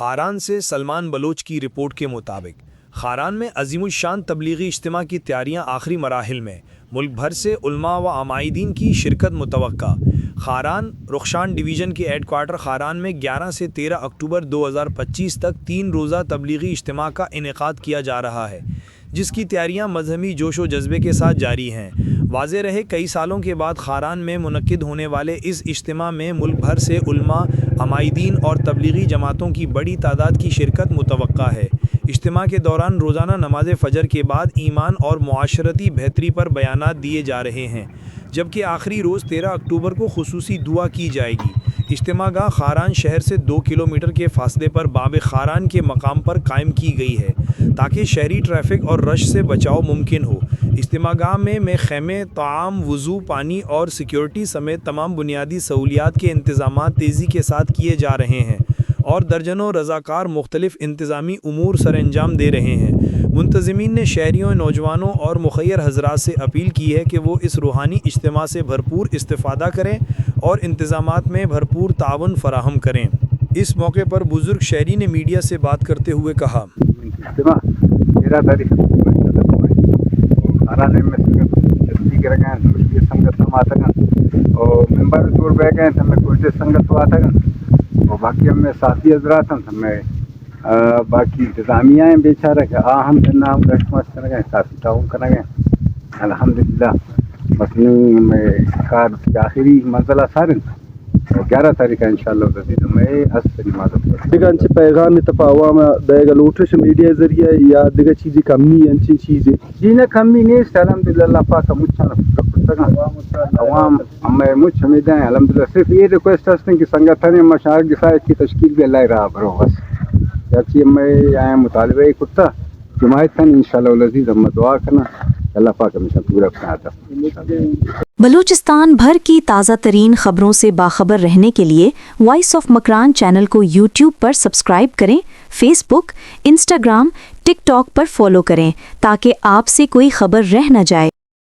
خاران سے سلمان بلوچ کی رپورٹ کے مطابق خاران میں عظیم الشان تبلیغی اجتماع کی تیاریاں آخری مراحل میں، ملک بھر سے علماء و عمائدین کی شرکت متوقع۔ خاران رخشان ڈویژن کے ہیڈ کوارٹر خاران میں 11 سے 13 اکتوبر 2025 تک 3 روزہ تبلیغی اجتماع کا انعقاد کیا جا رہا ہے، جس کی تیاریاں مذہبی جوش و جذبے کے ساتھ جاری ہیں۔ واضح رہے کئی سالوں کے بعد خاران میں منعقد ہونے والے اس اجتماع میں ملک بھر سے علماء، عمائدین اور تبلیغی جماعتوں کی بڑی تعداد کی شرکت متوقع ہے۔ اجتماع کے دوران روزانہ نماز فجر کے بعد ایمان اور معاشرتی بہتری پر بیانات دیے جا رہے ہیں، جبکہ آخری روز 13 اکتوبر کو خصوصی دعا کی جائے گی۔ اجتماع گاہ خاران شہر سے 2 کلومیٹر کے فاصلے پر باب خاران کے مقام پر قائم کی گئی ہے تاکہ شہری ٹریفک اور رش سے بچاؤ ممکن ہو۔ اجتماع گاہ میں خیمے، طعام، وضو، پانی اور سیکیورٹی سمیت تمام بنیادی سہولیات کے انتظامات تیزی کے ساتھ کیے جا رہے ہیں اور درجنوں رضاکار مختلف انتظامی امور سر انجام دے رہے ہیں۔ منتظمین نے شہریوں، نوجوانوں اور مخیر حضرات سے اپیل کی ہے کہ وہ اس روحانی اجتماع سے بھرپور استفادہ کریں اور انتظامات میں بھرپور تعاون فراہم کریں۔ اس موقع پر بزرگ شہری نے میڈیا سے بات کرتے ہوئے کہا: باقی ہمیں ساتھی حضرات ہمیں باقی انتظامیہ ہیں بیچارہ کہ ہم نام گشت کریں گے، ساتھی تعاون کریں گے الحمدللہ۔ مصنوعی ہمیں کار کی آخری منزلہ سارن 11 تاریخ انشاءاللہ رضید ہمیں عصر نماز دیگان سے پیغام تپاوام دیگا لوٹش میڈیا ذریعہ یا دیگا چیزیں کمی انچین چیزیں جینا کمی نہیں ہے الحمدللہ۔ اللہ پاک مچھا عوام ہمیں مچھ امیدیں ہیں الحمدللہ۔ صرف یہ ریکویسٹ ہے کہ سنگھن مشاعر جسائد کی تشکیل بھی اللہ رہا برو بس جاچی ہمیں آئیں مطالبہ کتا جماعت تھا انشاءاللہ العزیز ہم دعا کرنا اللہ پاک ہمیشہ پورا بناتا۔ بلوچستان بھر کی تازہ ترین خبروں سے باخبر رہنے کے لیے وائس آف مکران چینل کو یوٹیوب پر سبسکرائب کریں، فیس بک، انسٹاگرام، ٹک ٹاک پر فالو کریں تاکہ آپ سے کوئی خبر رہ نہ جائے۔